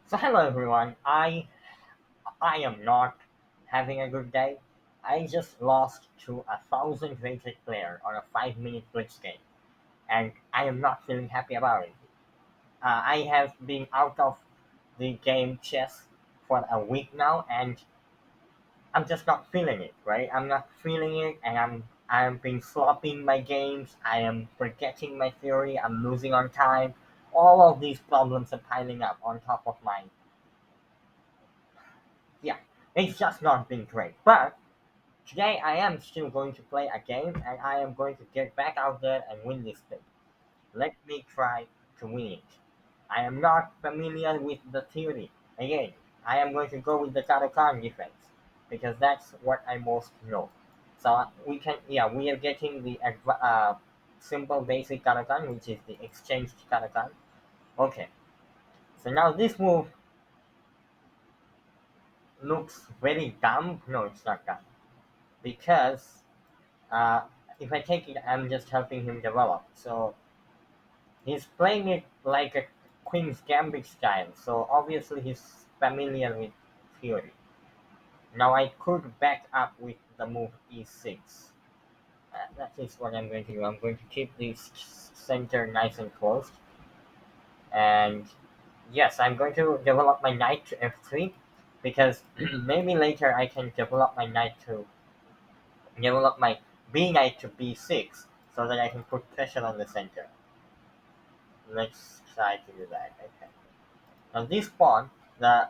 So hello everyone. I am not having a good day. I just lost to a 1,000 rated player on a 5 minute blitz game, and I am not feeling happy about it. I have been out of the game chess for a week now, and I'm just not feeling it. Right? I'm not feeling it, and I'm been flopping my games. I am forgetting my theory. I'm losing on time. All of these problems are piling up on top of my yeah, it's just not been great. But today I am still going to play a game and I am going to get back out there and win this thing. Let me try to win it. I am not familiar with the theory. Again, I am going to go with the Karokan defense because that's what I most know. So we are getting the simple basic Karokan, which is the exchanged Karokan. Okay, so now this move looks very dumb. No, it's not dumb because uh, if I take it, I'm just helping him develop. So he's playing it like a Queen's Gambit style. So obviously he's familiar with theory. Now I could back up with the move e6. That is what I'm going to do. I'm going to keep this center nice and closed. And yes, I'm going to develop my knight to f3 because maybe later I can develop my knight to develop my b knight to b6 so that I can put pressure on the center. Let's try to do that. Okay. Now this pawn, the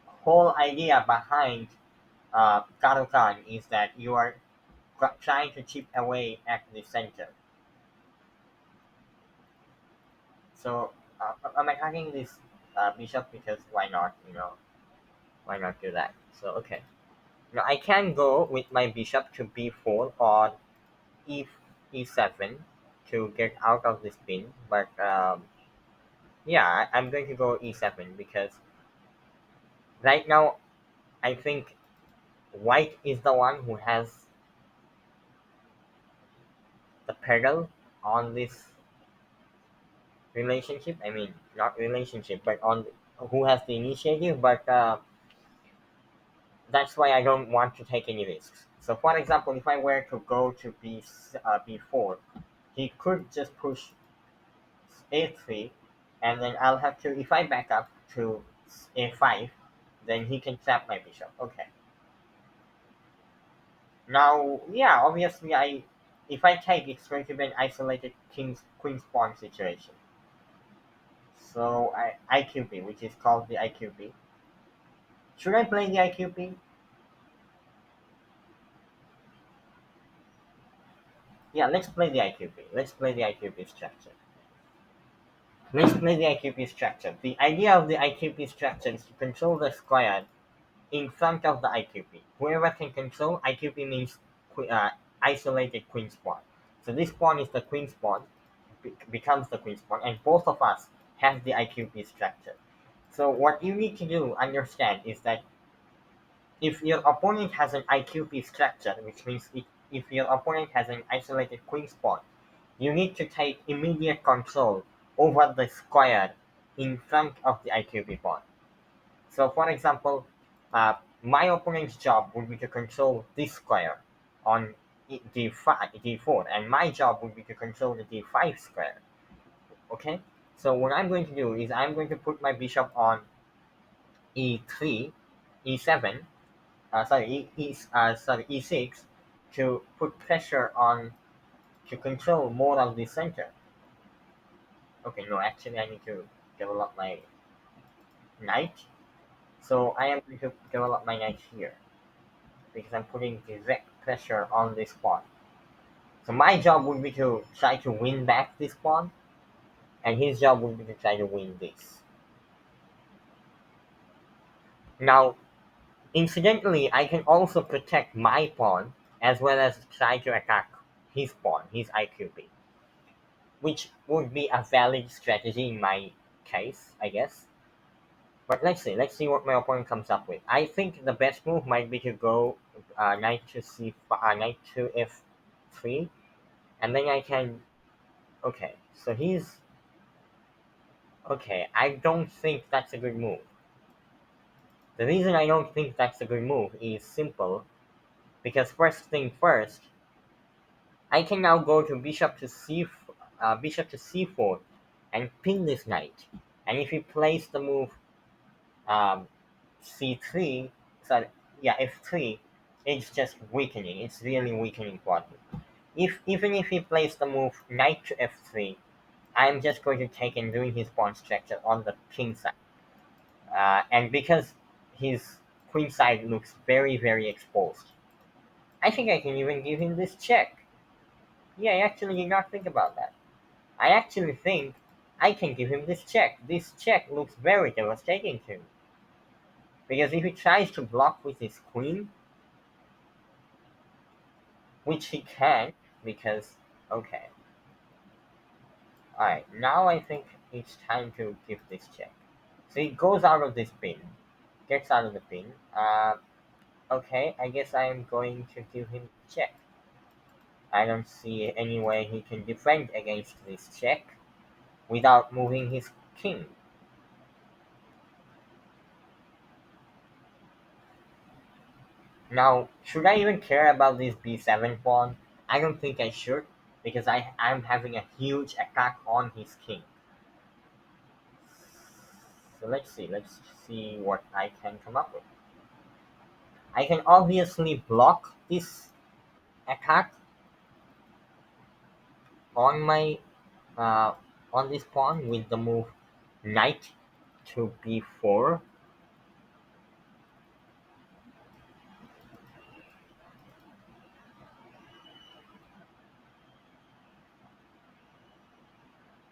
whole idea behind Karukan is that you are trying to chip away at the center. So I'm attacking this bishop because why not? Why not do that? So okay. Now I can go with my bishop to b4 or e e7 to get out of this pin, but yeah, I'm going to go e7 because right now I think white is the one who has the pedal on this relationship. I mean, not relationship, but on who has the initiative. But that's why I don't want to take any risks. So, for example, if I were to go to b4, he could just push a3, and then I'll have to. If I back up to a5, then he can trap my bishop. Okay. Now, yeah, obviously, if I take it's going to be an isolated king's queen's pawn situation. So IQP, which is called the IQP. Should I play the IQP? Yeah, let's play the IQP. Let's play the IQP structure. Let's play the IQP structure. The idea of the IQP structure is to control the square in front of the IQP. Whoever can control IQP means isolated queen's pawn. So this pawn is the queen's pawn, becomes the queen's pawn, and both of us have the IQP structure. So what you need to do, understand, is that if your opponent has an IQP structure, which means if your opponent has an isolated queen's pawn, you need to take immediate control over the square in front of the IQP pawn. So, for example, my opponent's job would be to control this square on d5, d4, and my job would be to control the d5 square. Okay? So, what I'm going to do is I'm going to put my bishop on e3, e7, e6 to put pressure on to control more of the center. Okay, no, actually, I need to develop my knight. So I am going to develop my knight here because I'm putting direct pressure on this pawn. So my job would be to try to win back this pawn, and his job would be to try to win this. Now, incidentally, I can also protect my pawn as well as try to attack his pawn, his IQP, which would be a valid strategy in my case, I guess. But let's see. Let's see what my opponent comes up with. I think the best move might be to go knight to knight to f3, and then I can. Okay, so he's okay. I don't think that's a good move. The reason I don't think that's a good move is simple, because first thing first, I can now go to bishop to c4 and pin this knight. And if he plays the move um, c3, so yeah, f3, it's just weakening. It's really weakening pawn. If even if he plays the move knight to f3, I'm just going to take and doing his pawn structure on the king side. And because his queen side looks very, very exposed, I think I can even give him this check. Yeah, I actually did not think about that. I actually think I can give him this check. This check looks very devastating to him. Because if he tries to block with his queen, which he can, because, okay. Alright, now I think it's time to give this check. So he goes out of this pin, gets out of the pin. Okay, I guess I am going to give him check. I don't see any way he can defend against this check without moving his king. Now, should I even care about this b7 pawn? I don't think I should, because I'm having a huge attack on his king. So let's see what I can come up with. I can obviously block this attack on my uh, on this pawn with the move knight to b4.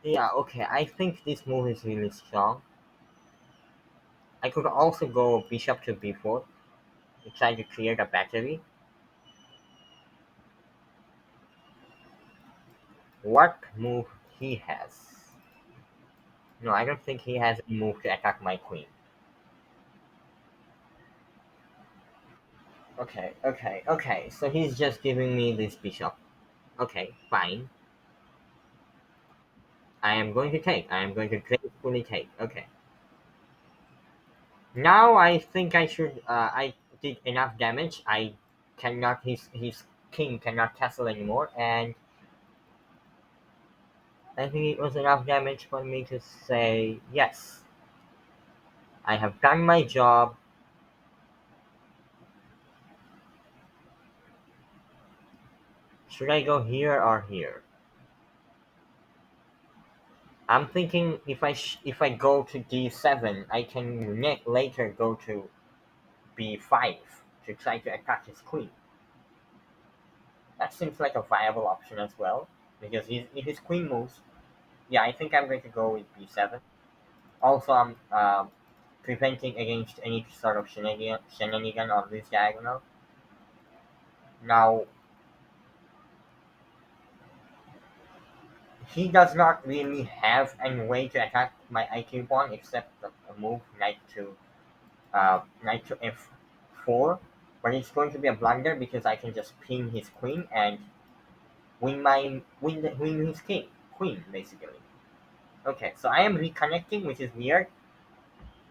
Yeah, okay, I think this move is really strong. I could also go bishop to b4 to try to create a battery. What move he has? No, I don't think he has a move to attack my queen. Okay. So he's just giving me this bishop. Okay, fine. I am going to take. I am going to gracefully take. Okay. Now I think I should. I did enough damage. I cannot. His king cannot castle anymore, and I think it was enough damage for me to say yes. I have done my job. Should I go here or here? I'm thinking if I go to d7, I can later go to b5 to try to attack his queen. That seems like a viable option as well, because if his queen moves, yeah, I think I'm going to go with b7. Also, I'm preventing against any sort of shenanigan on this diagonal. Now, he does not really have any way to attack my IQ pawn except the move knight to f4, but it's going to be a blunder because I can just pin his queen and win his queen basically. Okay, so I am reconnecting, which is weird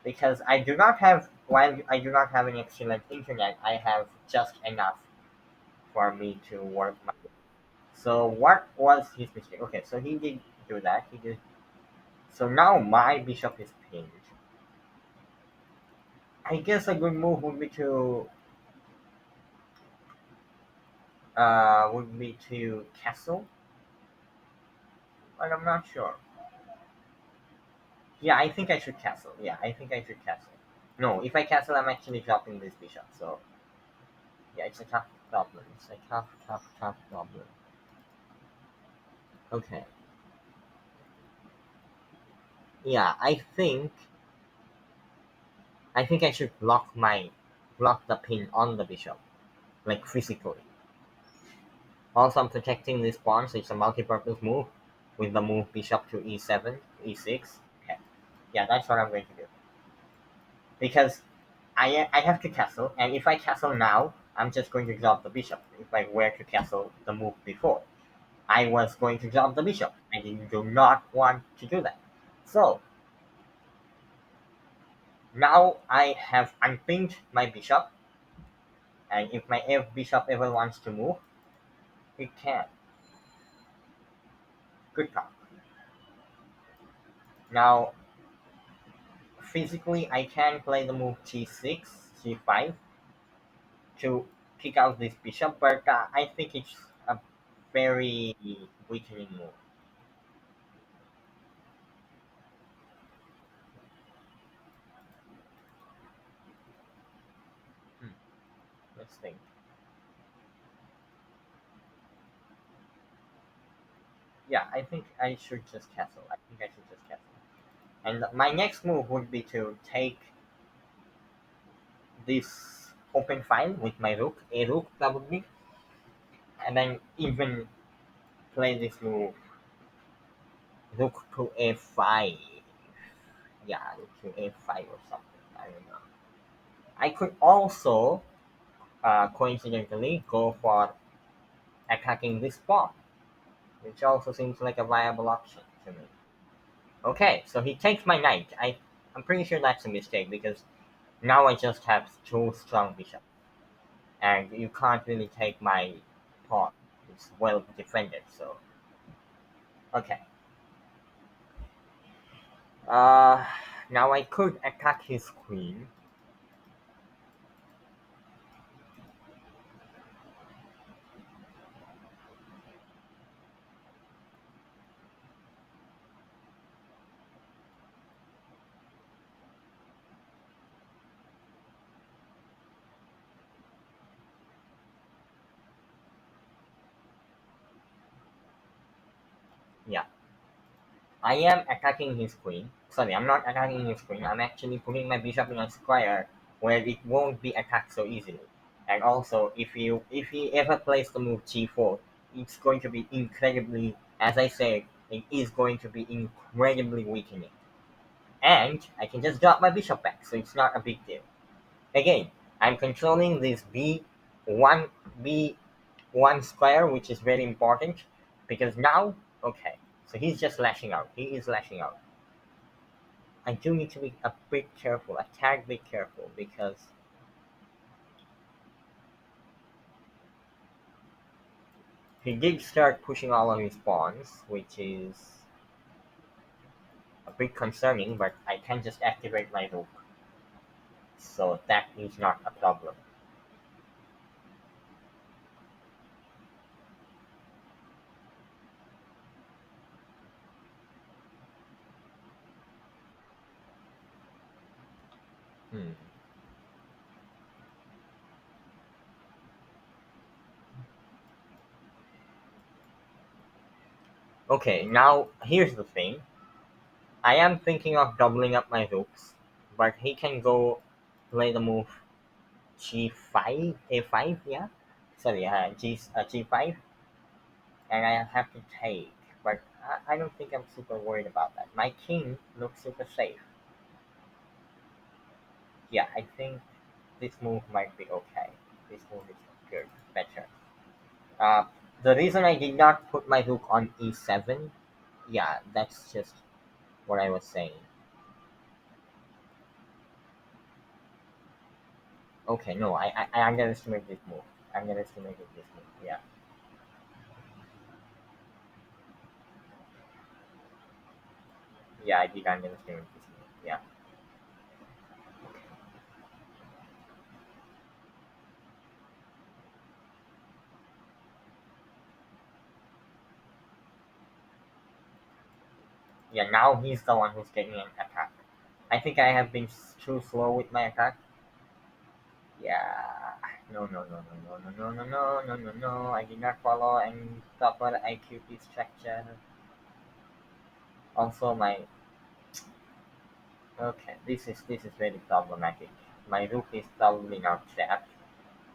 because while I do not have an excellent internet, I have just enough for me to work my. So what was his mistake? Okay, so he did do that. He did. So now my bishop is pinned. I guess a good move would be to castle, but I'm not sure. Yeah, I think I should castle. Yeah, I think I should castle. No, if I castle, I'm actually dropping this bishop. So yeah, it's a tough problem. It's a tough problem. Okay. Yeah, I think I should block the pin on the bishop, like physically. Also, I'm protecting this pawn, so it's a multi-purpose move with the move bishop to e7, e6. Okay. Yeah, that's what I'm going to do. Because I have to castle, and if I castle now, I'm just going to drop the bishop. If I were to castle the move before, I was going to drop the bishop. I do not want to do that. So Now I have unpinned my bishop, and if my bishop ever wants to move, it can. Good call. Now, physically, I can play the move g6, g5 to kick out this bishop, but I think it's a very weakening move. Hmm. Let's think. Yeah, I think I should just castle. I think I should just castle. And my next move would be to take this open file with my rook, a rook probably, and then even play this move, rook to a5. Yeah, rook to a5 or something. I don't know. I could also, coincidentally, go for attacking this pawn, which also seems like a viable option to me. Okay, so he takes my knight. I'm pretty sure that's a mistake because now I just have two strong bishops, and you can't really take my pawn. It's well defended, so okay. Uh, Now I could attack his queen. Yeah, I am attacking his queen. Sorry, I'm not attacking his queen. I'm actually putting my bishop in a square where it won't be attacked so easily. And also, if he ever plays the move g4, it's going to be incredibly, as I said, it is going to be incredibly weakening. And I can just drop my bishop back, so it's not a big deal. Again, I'm controlling this b1 square, which is very important because now, okay, so he's just lashing out. He is lashing out. I do need to be a bit careful, a tad bit careful, because he did start pushing all of his pawns, which is a bit concerning, but I can just activate my rook, so that is not a problem. Hmm. Okay, now here's the thing. I am thinking of doubling up my rooks, but he can go play the move g5, a5, yeah? Sorry, g5, and I have to take. But I don't think I'm super worried about that. My king looks super safe. Yeah, I think this move might be okay. This move is good, better. Uh, the reason I did not put my rook on e7, yeah, that's just what I was saying. Okay, no, I underestimated this move. I underestimated this move. Yeah, yeah, I did underestimate this move. Yeah, yeah. Now he's the one who's getting an attack. I think I have been too slow with my attack. Yeah. No, no, no, no, no, no, no, no, no, no, no, no. I did not follow any proper IQP structure. Also, my okay. This is very problematic. My rook is probably now trapped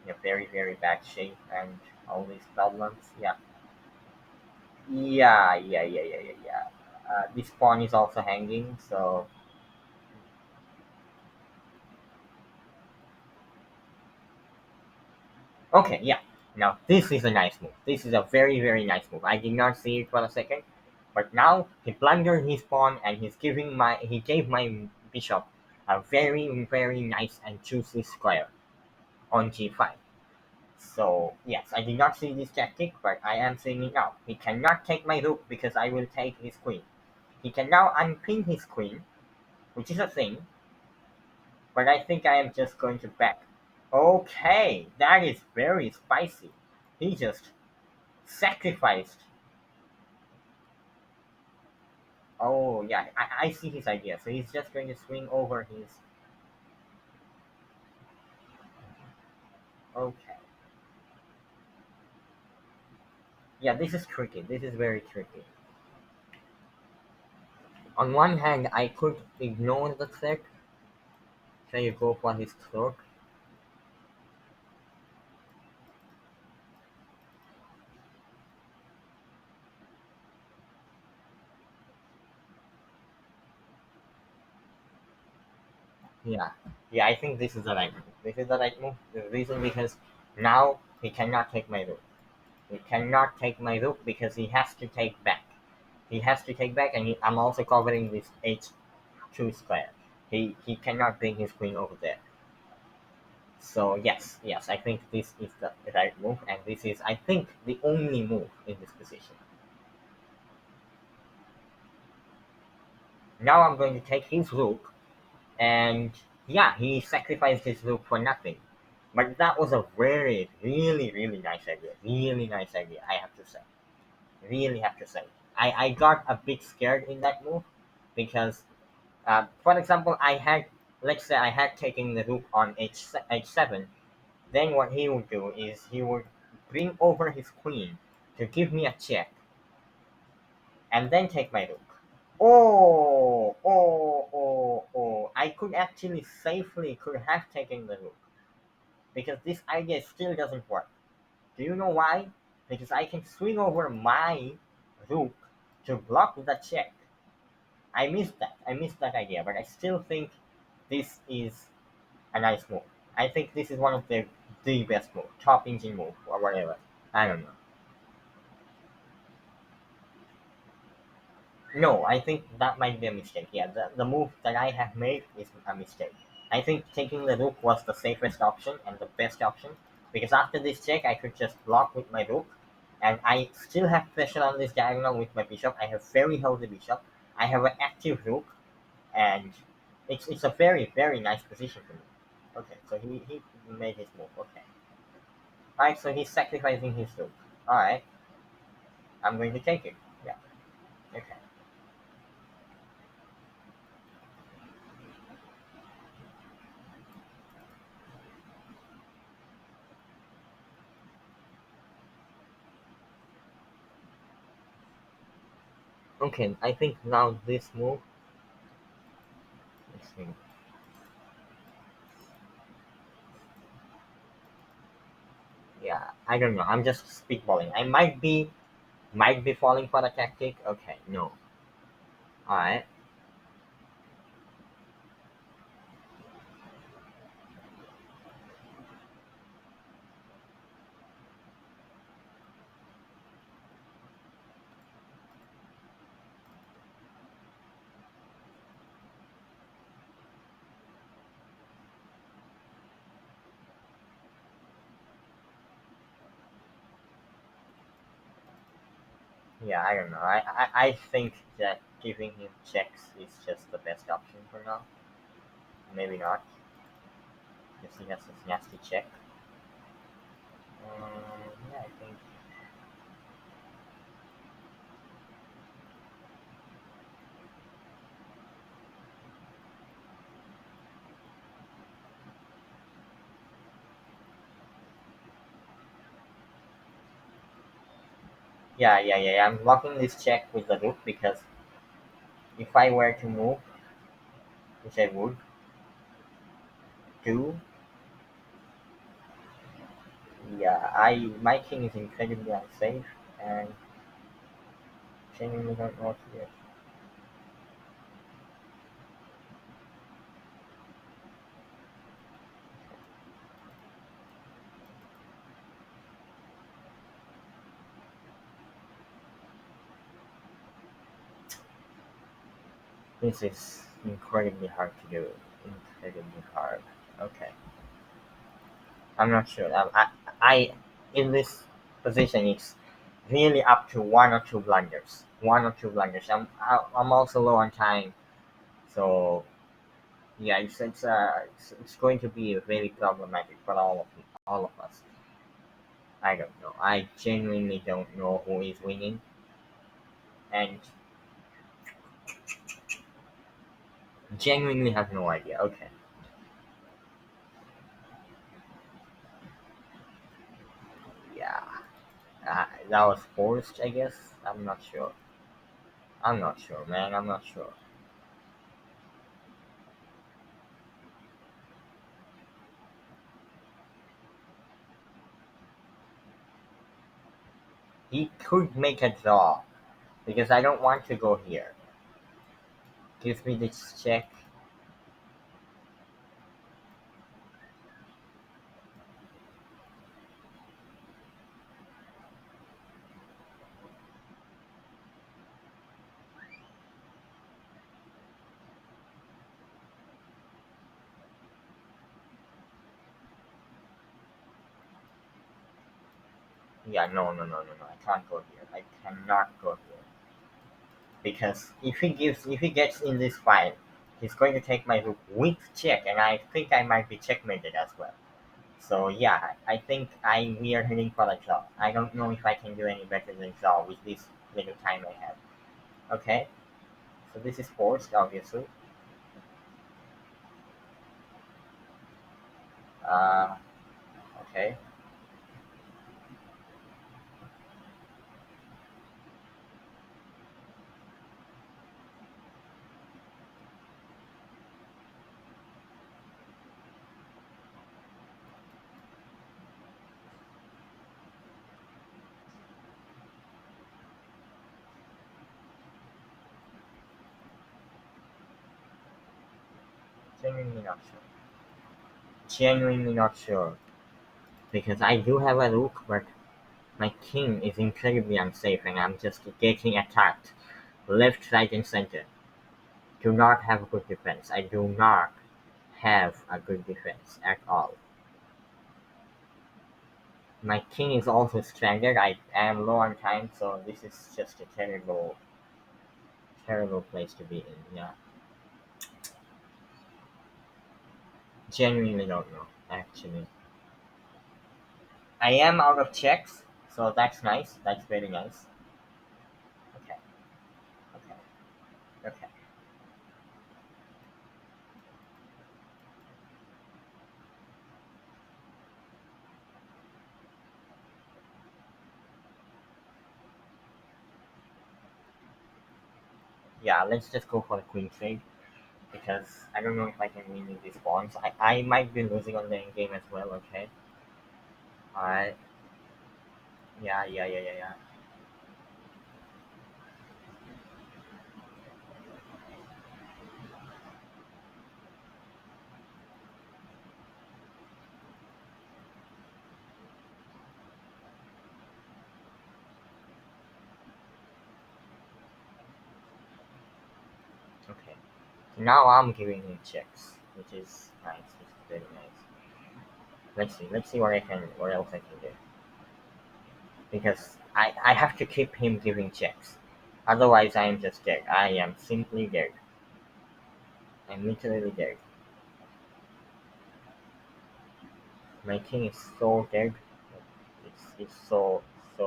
in a very very bad shape and all these problems. Yeah. Yeah, yeah, yeah, yeah, yeah, yeah. This pawn is also hanging, so okay, yeah. Now this is a nice move. This is a very very nice move. I did not see it for a second, but now he blundered his pawn and he gave my bishop a very, very nice and juicy square on g5. So, yes, I did not see this tactic, but I am seeing it now. He cannot take my rook because I will take his queen. He can now unpin his queen, which is a thing, but I think I am just going to back. Okay, that is very spicy. He just sacrificed. Oh, yeah, I see his idea. So he's just going to swing over his. Okay. Yeah, this is tricky. This is very tricky. On one hand, I could ignore the threat, say you go for his throat. Yeah, yeah, I think this is the right move. This is the right move. The reason because now he cannot take my rook. He cannot take my rook because he has to take back. He has to take back, and I'm also covering this h2 square. He cannot bring his queen over there. So yes, yes, I think this is the right move, and this is, I think, the only move in this position. Now I'm going to take his rook, and yeah, he sacrificed his rook for nothing. But that was a very, really, really nice idea. Really nice idea, I have to say. Really have to say. I got a bit scared in that move because, for example, let's say I had taken the rook on h7, then what he would do is he would bring over his queen to give me a check and then take my rook. Oh, I could actually safely could have taken the rook because this idea still doesn't work. Do you know why? Because I can swing over my rook to block the check. I missed that. I missed that idea, but I still think this is a nice move. I think this is one of the best move, top engine move or whatever. I don't know. No, I think that might be a mistake. Yeah, the move that I have made is a mistake. I think taking the rook was the safest option and the best option because after this check, I could just block with my rook, and I still have pressure on this diagonal with my bishop. I have very healthy bishop. I have an active rook, and it's a very very nice position for me. Okay, so he made his move. Okay, all right, so he's sacrificing his rook. All right, I'm going to take it. Yeah. Okay. Okay, I think now this move. Let's see. Yeah, I don't know. I'm just spitballing. I might be falling for the tactic. Okay, no. All right. Yeah, I don't know. I think that giving him checks is just the best option for now. Maybe not, because he has this nasty check. Yeah, I think. Yeah. I'm blocking this check with the rook because if I were to move, which I would do, yeah, my king is incredibly unsafe and genuinely don't know what to do. This is incredibly hard to do. incredibly hard. Okay, I'm not sure. I in this position, it's really up to one or two blunders. One or two blunders. I'm also low on time, so yeah, it's going to be very problematic for all of us. I don't know. I genuinely don't know who is winning, and genuinely have no idea. Okay, yeah, that was forced, I guess. I'm not sure. I'm not sure, man. I'm not sure. He could make a draw because I don't want to go here. Give me this check. Yeah, no. I can't go here. I cannot go here because if he gets in this fight, he's going to take my rook with check, and I think I might be checkmated as well. So yeah, I think I we are heading for a draw. I don't know if I can do any better than draw with this little time I have. Okay, so this is forced, obviously. Uh, okay, genuinely not sure. Genuinely not sure because I do have a rook, but my king is incredibly unsafe, and I'm just getting attacked left, right, and center. Do not have a good defense. I do not have a good defense at all. My king is also stranded. I am low on time, so this is just a terrible place to be in. Yeah, genuinely don't know. Actually, I am out of checks, so that's nice. That's very nice. Okay, okay, okay. Yeah, let's just go for the queen trade because I don't know if I can win with these pawns. I might be losing on the end game as well. Okay. Alright. Yeah. Okay. So now I'm giving him checks, which is nice. Which is very nice. Let's see. Let's see what else I can do. Because I have to keep him giving checks. Otherwise, I am just dead. I am simply dead. I'm literally dead. My king is so dead. It's so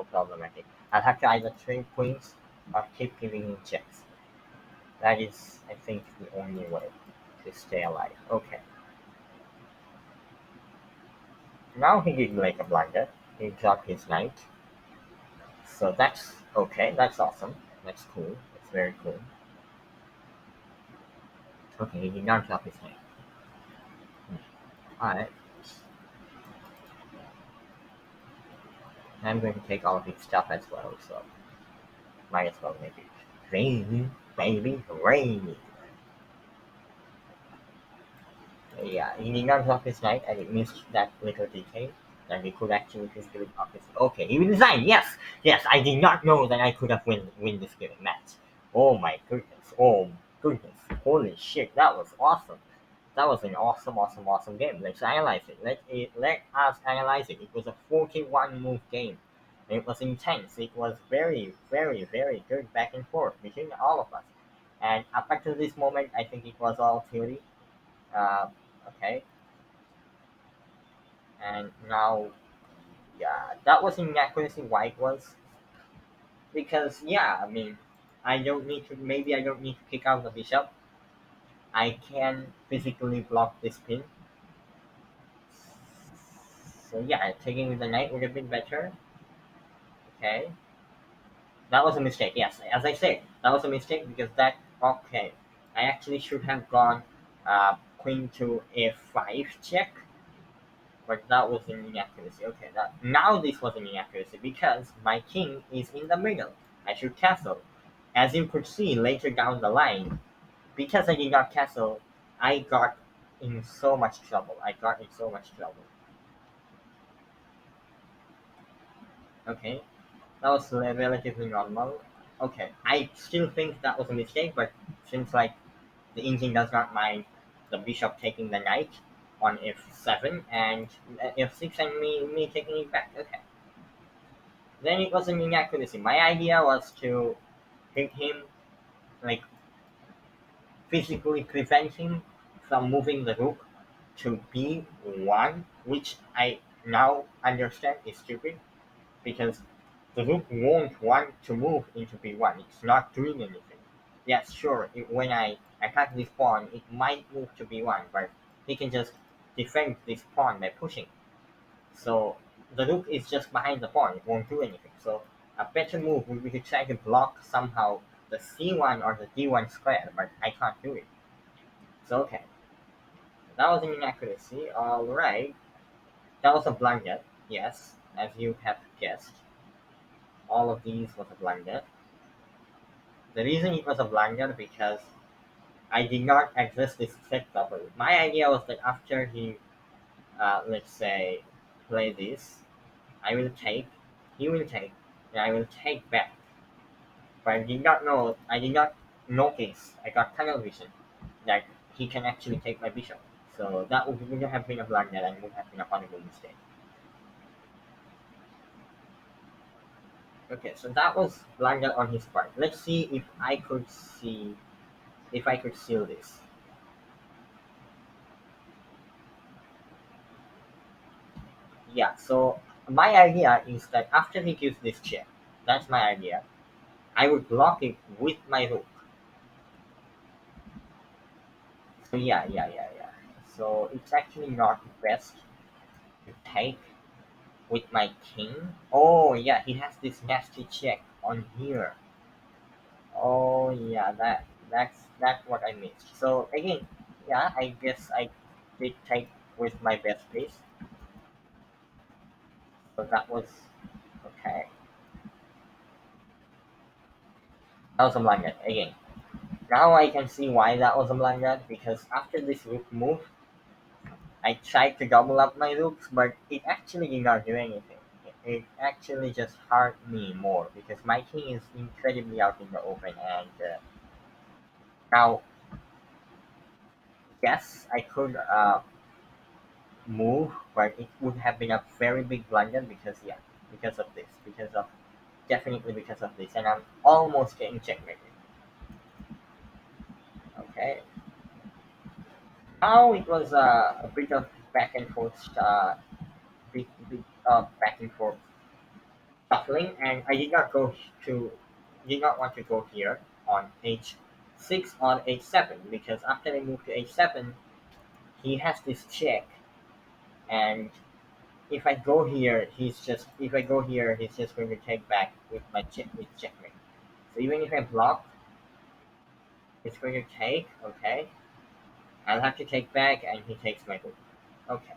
problematic. I'll have to either trade queens or keep giving him checks. That is, I think, the only way to stay alive. Okay. Now he did make a blunder. He dropped his knight. So that's okay. That's awesome. That's cool. That's very cool. Okay, he did not drop his knight. Alright. I'm going to take all of his stuff as well, so might as well make it rainy, baby, rainy. Yeah, he did not drop his knight, and it missed that little detail that he could actually physically drop his. Okay, he resigned. Yes. I did not know that I could have win this given match. Oh my goodness. Oh goodness. Holy shit, that was awesome. That was an awesome, awesome, awesome game. Let's analyze it. Let us analyze it. It was a 41 move game. It was intense. It was very, very, very good back and forth between all of us. And up until this moment, I think it was all theory. Uh, okay, and now, yeah, that was inaccuracy. Why it was? Because yeah, I mean, I don't need to. Maybe I don't need to kick out the bishop. I can physically block this pin. So yeah, taking with the knight would have been better. Okay, that was a mistake. Yes, as I said, that was a mistake because that. Okay, I actually should have gone queen to f5 check, but that was an inaccuracy. Okay, now this was an inaccuracy because my king is in the middle. I should castle. As you could see later down the line, because I did not castle, I got in so much trouble. I got in so much trouble. Okay, that was relatively normal. Okay, I still think that was a mistake, but since like the engine does not mind the bishop taking the knight on f7 and f6 and me taking it back. Okay, then it was an inaccuracy. My idea was to hit him, like physically prevent him from moving the rook to b1, which I now understand is stupid because the rook won't want to move into b1. It's not doing anything. Yes, sure, when I attack this pawn, it might move to b1, but he can just defend this pawn by pushing. So the rook is just behind the pawn, it won't do anything. So a better move would be to try to block somehow the c1 or the d1 square, but I can't do it. So okay, that was an inaccuracy. Alright, that was a blunder. Yes, as you have guessed, all of these was a blunder. The reason it was a blunder because I did not address this threat properly. My idea was that after he, let's say, play this, I will take, he will take, and I will take back. But I did not notice, I got tunnel vision, that he can actually take my bishop. So that would have been a blunder and would have been a horrible mistake. Okay, so that was blunder on his part. Let's see if I could seal this. Yeah, so my idea is that after he gives this check, that's my idea, I would block it with my rook. So yeah. So it's actually not best to take with my king. Oh yeah, he has this nasty check on here. Oh yeah, that's what I missed. So again, yeah, I guess I did take with my best piece. So that was okay. That was a blunder again. Now I can see why that was a blunder because after this rook move, I tried to double up my rooks, but it actually did not do anything. It actually just hurt me more because my king is incredibly out in the open. And now, yes, I could move, but it would have been a very big blunder because yeah, because of this, because of definitely because of this, and I'm almost getting checkmated. Okay, now it was a bit of back and forth, big back and forth shuffling, and I to did not want to go here on h6 on h7 because after I move to h7, he has this check, and if I go here, he's just going to take back with my check with checkmate. So even if I block, it's going to take. Okay, I'll have to take back, and he takes my rook. Okay,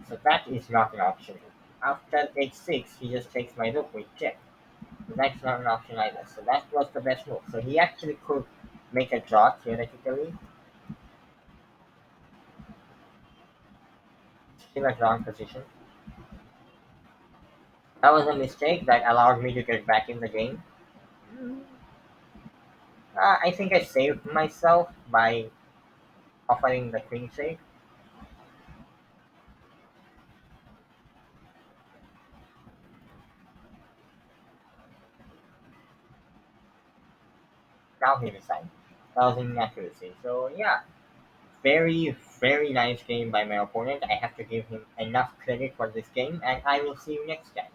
so that is not an option. After h6, he just takes my rook with check. That's not an option either. So that was the best move. So he actually could make a draw theoretically. Still a drawn position. That was a mistake that allowed me to get back in the game. I think I saved myself by offering the queen shape. Now he decided. That was inaccuracy. So yeah, very, very nice game by my opponent. I have to give him enough credit for this game, and I will see you next time.